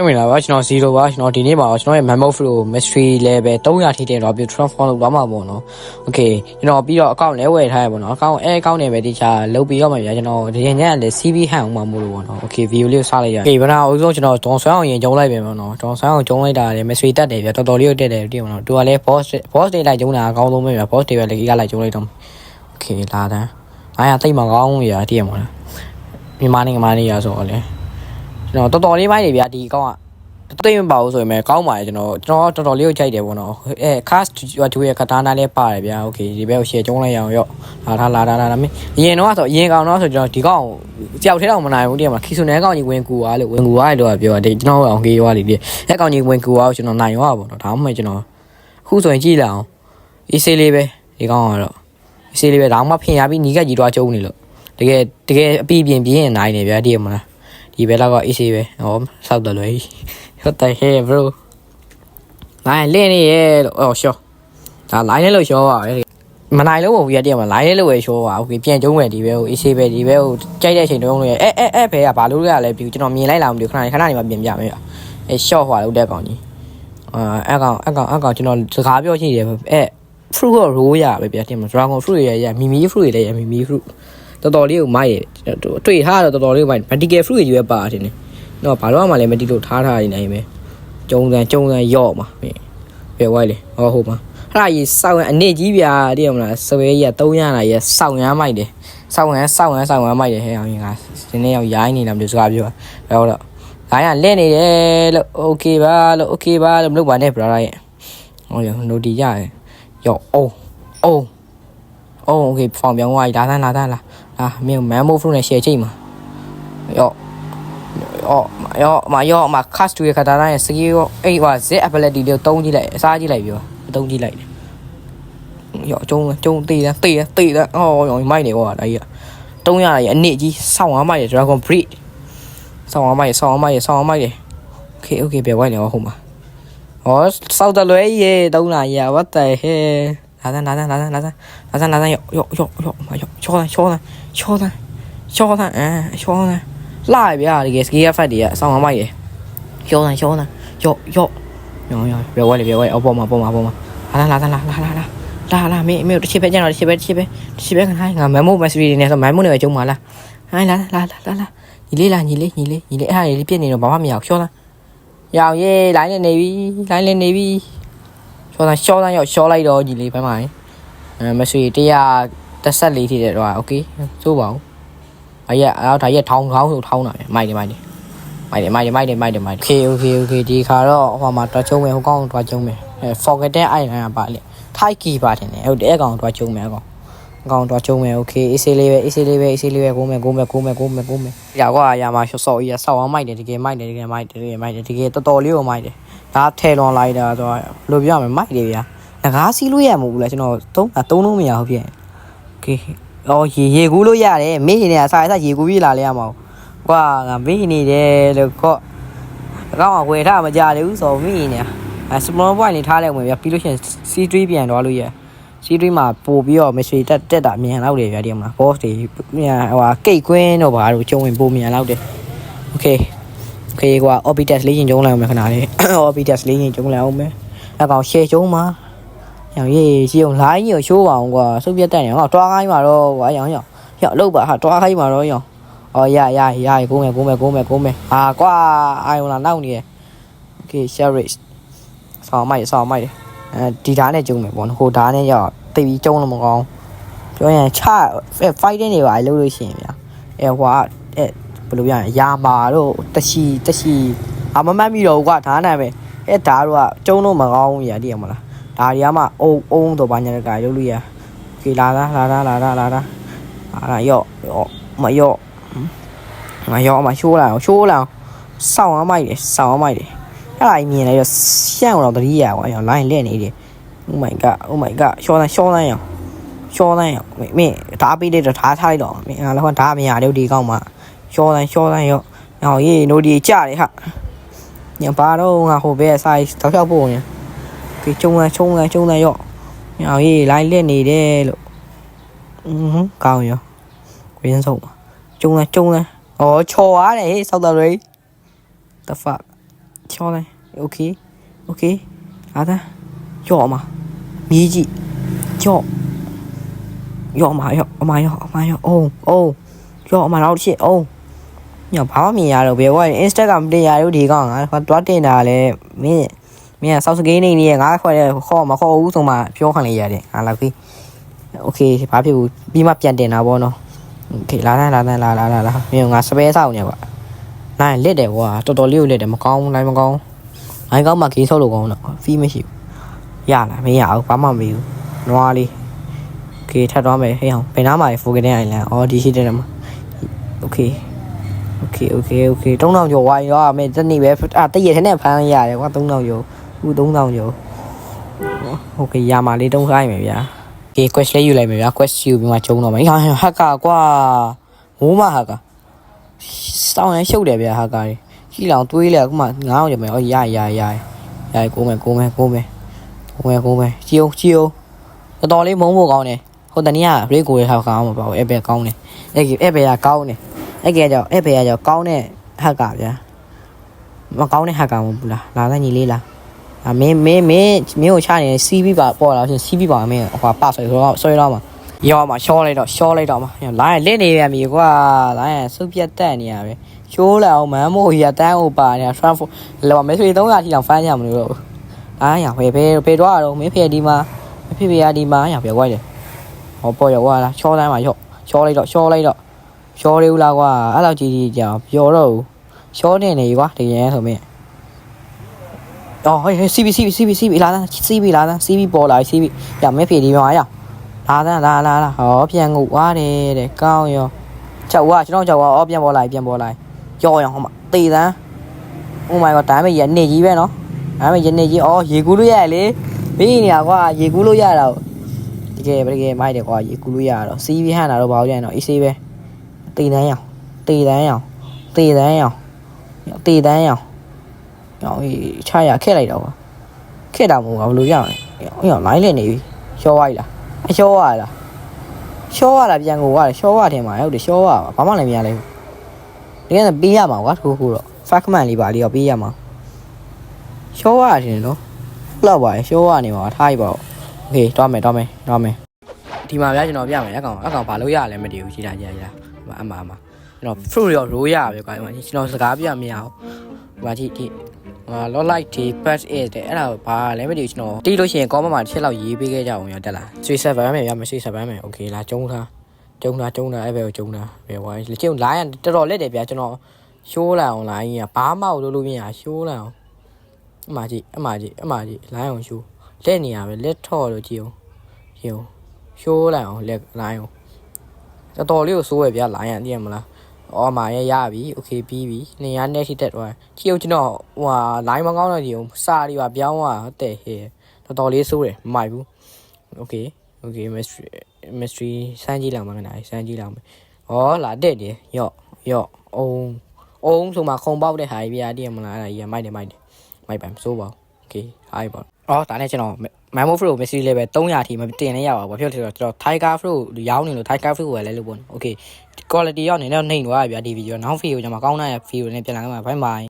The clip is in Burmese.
ဝင်လာပါကျွန်တော်0ပါကျွန်တော်ဒီနေ့မှာကျွန်တော်ရဲ့ Mammoth Flow Mystery Level 300ထိတဲ့တော့ပြီး transform လုပ်သွားမှာပေါ့နော် Okay ကျွန်တော်ပြီးတော့ account လဲဝယ်ထားရပေါ့နော် account နဲ့ပဲတခြားလုပ်ပြီးတော့မှဗျာကျွန်တော်ဒီညက်လည်း CV ဟန်အောင်မှာမို့လို့ပေါ့နော် Okay video လေးကိုစလိုက်ရအောင် Okay ဘယ်နာအဆုံးကျွန်တော်ဒေါန်ဆွမ်းအောင်ရင်ကျုံလိုက်ပဲပေါ့နော်ဒေါန်ဆွမ်းအောင်ကျုံလိုက်တာလည်း Mystery တက်တယ်ဗျာတော်တော်လေးတက်တယ်တိပေါ့နော်သူကလည်း boss တွေလိုက်ကျုံတာအကောင်းဆုံးပဲဗျာ boss တွေပဲလည်းကြီးကလိုက်ကျုံလိုက်တော့ Okay လာတယ်အားရသိမ့်မကောင်းဗျာတိရမှာမြန်မာနေရဆိုတော့လေကျွန်တော်တော်တော်လေးပိုင်းနေဗျာဒီအကောင့်ကတိတ်မပါဘူးဆိုရင်ကောင်းပါတယ်ကျွန်တော်တော်တော်လေးကိုကြိုက်တယ်ပေါ့နော်cast 2ရဲ့ katana လေးပါတယ်ဗျာ okay ဒီဘက်ကို share ကျုံးလိုက်ရအောင်ရော့လာမင်းအရင်တော့ဆိုအရင်ကောင်တော့ဆိုကျွန်တော်ဒီကောင်ကြောက်ထဲတော့မနိုင်ဘူးတည်းမှာခီဆူနယ်ကောင်ကြီးဝင်ကူသွားလို့ပြောတယ်ကျွန်တော်အောင်ခေးရွာလေးအဲ့ကောင်ကြီးဝင်ကူသွားကျွန်တော်နိုင်ရောပေါ့နော်ဒါမှမဟုတ်ကျွန်တော်အခုဆိုရင်ကြည့်လိုက်အောင်အေးဆေးလေးပဲဒီကောင်ကတော့အေးဆေးလေးပဲဒါမှဖင်ရပြီးညီကကြီးသွားကျုံးနေလို့တကယ်အပီးပြင်းရင်နိုင်နေဗျာတည်းမလားဒီဘက်တော့အေးဆေးပဲဟောစောက်တယ်လို့What the hell bro လိုင်းလင်းနေရဲ့လို့ရှော့ဒါလိုင်းလေးလို့ရှော့ပါပဲမနိုင်လို့ဘူးရတဲ့မှာလိုင်းလေးလို့ပဲရှော့ပါโอเคပြန်ကျုံးမယ်ဒီဘက်ကိုအေးဆေးပဲဒီဘက်ကိုကြိုက်တဲ့အချိန်တုန်းလို့ဘဲကဘာလို့လဲလဲပြီးကျွန်တော်မြင်လိုက်လာမလို့ခဏနေမှပြင်ပြမယ်ရှော့ဟွာလို့တဲ့ကောင်ကြီးအကောင်ကျွန်တော်စကားပြောရှိတယ်fruit ကို roll ရပဲဗျာတင်မှာ dragon fruit ရမီမီ fruit တွေလည်းရမီမီ fruit တော်တော်လေးကိုမိုက်ရတွေ့ထားတော့တော်တော်လေးကိုမိုက် vertical fruit တွေပဲပါတယ်နေတော့ဘာလို့မှလည်းမတိလို့ထားနေနိုင်ပဲကျုံစံရော့မှာပဲဝိုင်းလေဟုတ်မှာအဲ့ဒါကြီးစောက်ရအနေကြီးဗျာတည်ရမလားဆွဲကြီးက300လာကြီးစောက်ရမ်းမိုက်တယ်စောက်ရမ်းမိုက်တယ်ဟဲ့အောင်ကြီးကဒီနေ့ရောက်ရိုင်းနေလားမလို့စကားပြောတော့ဒါရလက်နေတယ်လို့ okay ပါလို့မလုပ်ပါနဲ့ brother ရဲ့ဟောရနိုတီရတယ်ရော့okay ဖောင်ပြောင်းသွားပြီလာမင်း Mammoth Flow နဲ့ share ချိန်မှာရော့မ cast 2ရဲ့ katana ရဲ့ skill အဲ့ဟာ Z ability လေးကိုတုံးကြည့်လိုက်အစားကြည့်လိုက်ပြောတုံးကြည့်လိုက်ရောကျုံတေးတယ်အော်မိုက်နေကွာဒါကြီး300ရဲ့အနစ်ကြီးစောင်းအောင်မိုက်တယ် Dragon Breed စောင်းအောင်မိုက်တယ် Okay ပဲဝိုင်းနေဟုတ်မှာဟောစောက်တယ်လွဲရဲ့300ရဲ့ what the hell လာစမ်းရော့ချောတယ်လာဗျာဒီက skill effect တွေကစောင်းအောင်မိုက်တယ်ရှော့ဘယ်ဝဲအော်ပေါ်မှာလာမင်းတစ်ချက်ပဲကျန်တော့တစ်ချက်ပဲခိုင်းငါ Mammoth Mystery တွေနဲ့ဆို Mammoth တွေပဲကျုံပါလားဟိုင်းလာညီလေးအဲ့ဟာလေးပြည့်နေတော့ဘာမှမရအောင်ရှော့ရောင်ရေးလိုင်းနေပြီရှော့လိုက်တော့ညီလေးဘယ်မှာMystery 114ထိတဲ့တော့ okay စိုးပါဦးဒါရက်ထောင်းဆိုထောင်းတာမိုက်တယ်Okay ဒီခါတော့ဟိုမှာတွားချုံမယ်ဟိုကောင်တွားချုံမယ် forget တဲ့အိုင်ကပါလေထိုက်ကီပါတယ်နဲ့ဟုတ်တယ်အကောင်တွားချုံမယ်အကောင်တွားချုံမယ် Okay အေးဆေးလေးပဲကိုမယ်ကြာကွာရာမှာဆော့ကြီးဆောက်အောင်မိုက်တယ်တကယ်မိုက်တယ်တကယ်တော်တော်လေးကိုမိုက်တယ်ဒါထဲလွန်လိုက်တာဆိုတော့ဘယ်လိုပြောရမလဲမိုက်တယ်ဗျာငကားစီးလို့ရမှာဘူးလားကျွန်တော်သုံးလို့မရဘူးဖြစ် Okay ရေကူးလို့ရတယ်မေးနေအစားရေကူးပြေးလာလဲရမှာကွာငါမေးနေတယ်လို့ကော့အကောင်ကဝယ်ထားမကြလေဘူးဆိုမေးနေsmall point နေထားလိုက်ဝင်ဗျာပြီးလို့ရှိရင် C3 ပြန်သွားလို့ရ C3 မှာပို့ပြီးတော့ mystery တက်တာမြန်လောက်တယ်ဗျာဒီမှာ boss တွေမြန်ဟိုကိတ်ကွင်းတော့ဘာလို့ကျုံဝင်ပို့မြန်လောက်တယ် Okay ကွာ orbitus လေးရင်ကျုံလိုက်အောင်မယ်ခဏလေး orbitus လေးရင်ကျုံလိုက်အောင်မယ်အကောင် share ကျုံမှာရောင်ရေးကြီးအောင် line ကြီးကိုရှိုးပါအောင်ကွာစုပ်ပြတ်တက်နေအောင်တွားခိုင်းမှာတော့ကွာရောင်လောက်ပါဟာတွားခိုင်းမှာတော့ရောင်ရကိုမယ်ကွာအိုင်လာနောက်နေရ Okay share race ဆောင်းမိုက်တယ်ဒီဓာတ်နဲ့ကျုံမယ်ပေါ့နော်ဟိုဓာတ်နဲ့ရောက်တိတ်ပြီးကျုံလို့မကောင်းပြောရင်ချ fighting တွေပါလို့လို့ရှိရင်ဗျာဟွာဘယ်လိုပြရရာမာတို့တရှိမမှတ်မိတော့ကွာဓာတ်နဲ့ပဲဓာတ်တို့ကကျုံလို့မကောင်းဘူးညာတည်ရမလားဒါတွေကမှအုံတော့ဘာညာတကလို့လို့ရ Okay လာရော့မရှိုးလာအောင်စောင်းအောင်မိုက်တယ်အဲ့ဒါမြင်လိုက်တော့ရှန့်တော့တတိယကွာရောလိုင်းလက်နေတယ် Oh my god ရှောင်းတိုင်းမင်းဓာပေးလိုက်တော့ဓာထားလိုက်တော့မင်းငါလည်းဓာမရတော့ဒီကောင်းမှာရှောင်းတိုင်းရောနောက်ရေးနိုဒီကြတယ်ဟာညပါတော့ငါဟိုဘဲ size တောက်ချောက်ပို့နေဒီကျုံတိုင်းရောနောက်ရေးလိုင်းလက်နေတယ်လို့ကောင်းရောကွင်းဆုံးကျုံတိုင်းချော်ရတယ်ဟေးစောက်တော်လေး the fuck ချောလိုက် okay okay လာသားရော့မှာမြည်ကြည့်ရော့ရော့မှာရော့အမရော့အုံရော့အမတော့ချစ်အုံညဘာမှမြင်ရတော့ဘယ်ကွာ Instagram တင်ရလို့ဒီကောင်ငါတွားတင်တာလဲမင်းဆောက်စကေးနေငါခေါ်တယ်ခေါ်မခေါ်ဘူးဆိုမှပြောခံလိုက်ရတယ်ဟာလာပြီ okay ဘာဖြစ်ဘူးပြီးမှပြန်တင်တာပေါ့နော် okay လာမင်းငါစပယ်ဆောက်နေကွာနိုင်လက်တယ်ကွာတော်တော်လေးကိုလက်တယ်မကောင်းလိုက်မကောင်းနိုင်ကောင်းမှဂိမ်းဆောက်လို့ကောင်းတော့ဖီးမရှိဘူးရလားမရအောင်ဘာမှမပြီးဘူးနွားလေး okay ထပ်သွားမယ်ဟေးအောင်ဘယ်နားမှာဖိုကတဲ့အိုင်လန်အော်ဒီရှိတယ်မှာ okay 3000ကျော်ဝိုင်းရောမင်းတနေ့ပဲတည့်ရထဲနဲ့ဖမ်းရတယ်ကွာ3000ကျော်ခု3000ကျော် okay ရမှာလေးတုံးခိုင်းမယ်ဗျာ okay quest လေးယူလိုက်မယ်ဗျာ quest ယူပြီးမှကျုံတော့မယ်ဟက်ကာကွာမိုးမဟက်ကာစောင်းရရှုပ်တယ်ဗျာဟက်ကာကြီးလောင်တွေးလဲအခုမှ9အောင်ရမယ်အော်ရကိုမယ်ကြည့်အောင်တော်လေးမုံဖို့ကောင်းတယ်ဟိုတနေ့က break ကိုရထားကောင်းမှာပေါ့အဲ့ဘက်ကောင်းတယ်အဲ့ဘက်ကကောင်းတယ်အဲ့ကကြောင့်အဲ့ဘက်ကကြောင့်ကောင်းတဲ့ဟက်ကဗျာမကောင်းတဲ့ဟက်ကမဟုတ်ဘူးလားလာတဲ့ညီလေးလားမင်းကိုချနေ CV ပါပေါ်လာရှင် CV ပါမင်းဟိုပါဆွဲတော့မှာရောမှာရှော့လိုက်တော့မှာလာရင်လက်နေပြန်ပြီကွာလာရင်စုပ်ပြတ်တက်နေရပဲရှိုးလာအောင်မမ်းမို့ရတန်းဟိုပါနေ transfer လောမက်ဆေ့300ထိတောင်ဖမ်းရမလို့အားရဖေတော့တော့မင်းဖေဒီမှာဖေရဒီမှာရပြောကွာတယ်ဟောပေါ်ရောက်လာရှော့တိုင်းမှာရှော့လိုက်တော့ရှော့လေးဦးလားကွာအဲ့လောက်ကြီးကြောင်ပြောတော့ရှော့နေနေကွာဒီရဲဆိုမင်းဟေး CB လာသား CB ပေါ်လာ CB ရမင်းဖေဒီမှာရလာဟောပြန်ငုတ်ွားတယ်တဲ့ကောင်းရောချက်ဝါကျွန်တော်အော်ပြန်ပေါ်လိုက်ရောဟောမှာတေးတန်း Oh my god ဒါမှမဟုတ်နေကြီးပဲနော်ဒါမှမဟုတ်နေကြီးအော်ရေကူးလို့ရတယ်လေဘေးနေရကွာရေကူးလို့ရတာတကယ်မိုက်တယ်ကွာရေကူးလို့ရတော့ CV ဟန်တာတော့ဘာလို့ရရင်တော့အေးဆေးပဲတေးတန်းရောင်ချရခက်လိုက်တော့ခက်တာမဟုတ်ဘူးဘယ်လိုရလဲလိုင်းလက်နေပြီရှော့ဝိုက်လားရှော့ရလားပြန်ကိုကွာရှော့ရတယ်မှာဟုတ်တယ်ရှော့ရဘာမှလည်းမရလဲတကယ်ပေးရမှာကွာထိုးတော့ Facman လေးပါလေးတော့ပေးရမှာရှော့ရတယ်နော်လောက်ပါရှော့ရနေပါထားရပါဦးโอเคတော့မယ်ဒီမှာဗျာကျွန်တော်ပြမယ်အကောင်ဘာလို့ရလဲမသိဘူးကြီးတာအမကျွန်တော် fruit ရော roll ရပဲကွာကျွန်တော်စကားပြမရအောင်ဘာကြည့်လော like ဒီ patch is တဲ့အဲ့ဒါဘာလဲမသိဘူးကျွန်တော်တီးလို့ရှိရင် comment မှာတစ်ချက်လောက်ရေးပေးခဲ့ကြအောင်ရတက်လားဆွေးဆက်ပါမယ်ဗျာဆွေးဆက်ပါမယ်โอเคလားကျုံထားအဲ့ဘယ်ကိုကျုံထားဘယ်ဝိုင်းကျုံလာရင်တော်တော်လက်တယ်ဗျာကျွန်တော်ရှိုးလာအောင်လာရင်ဘာမှမလုပ်လို့မရရှိုးလာအောင်အမကြီးလိုင်းအောင်ရှိုးလက်နေရပဲလက်ထော့လို့ကြည့်အောင်ရှိုးလာအောင်လက်လိုင်းအောင်တော်တော်လေးကိုစိုးရဗျာလိုင်းရသိရမလားအော်မာရပြီโอเคပြီးပြီနေရနဲ့ထိတက်သွားကြည့်အောင်ကျွန်တော်ဟိုလိုင်းမကောင်းတော့ကြည့်အောင်စာတွေပါပြောင်းသွားတဲ့ဟဲ့တော်တော်လေးစိုးတယ်မမိုက်ဘူးโอเค mystery စမ်းကြည့်လောက်မှာခဏစမ်းကြည့်လောက်မယ်လာတက်တယ်ရော့အုံဆိုမှခုံပေါက်တဲ့ဟာကြီးဗျာတည်ရမလားအဲ့ဒါကြီးမိုက်ပါစိုးပါโอเคဟာပါဒါနဲ့ကျွန်တော် Memo Flow mystery level 300ထိမတင်လဲရပါဘူးဘာဖြစ်လို့လဲဆိုတော့ Tiger Flow ရောင်းနေလို့ Tiger Flow ကိုလည်းလို့ပေါ့โอเค quality ရောက်နေတော့နှိမ့်သွားပြီဗျာဒီဗီဒီယိုနောက် video ကျွန်မကောင်းတဲ့ video နဲ့ပြန်လာမှာ bye bye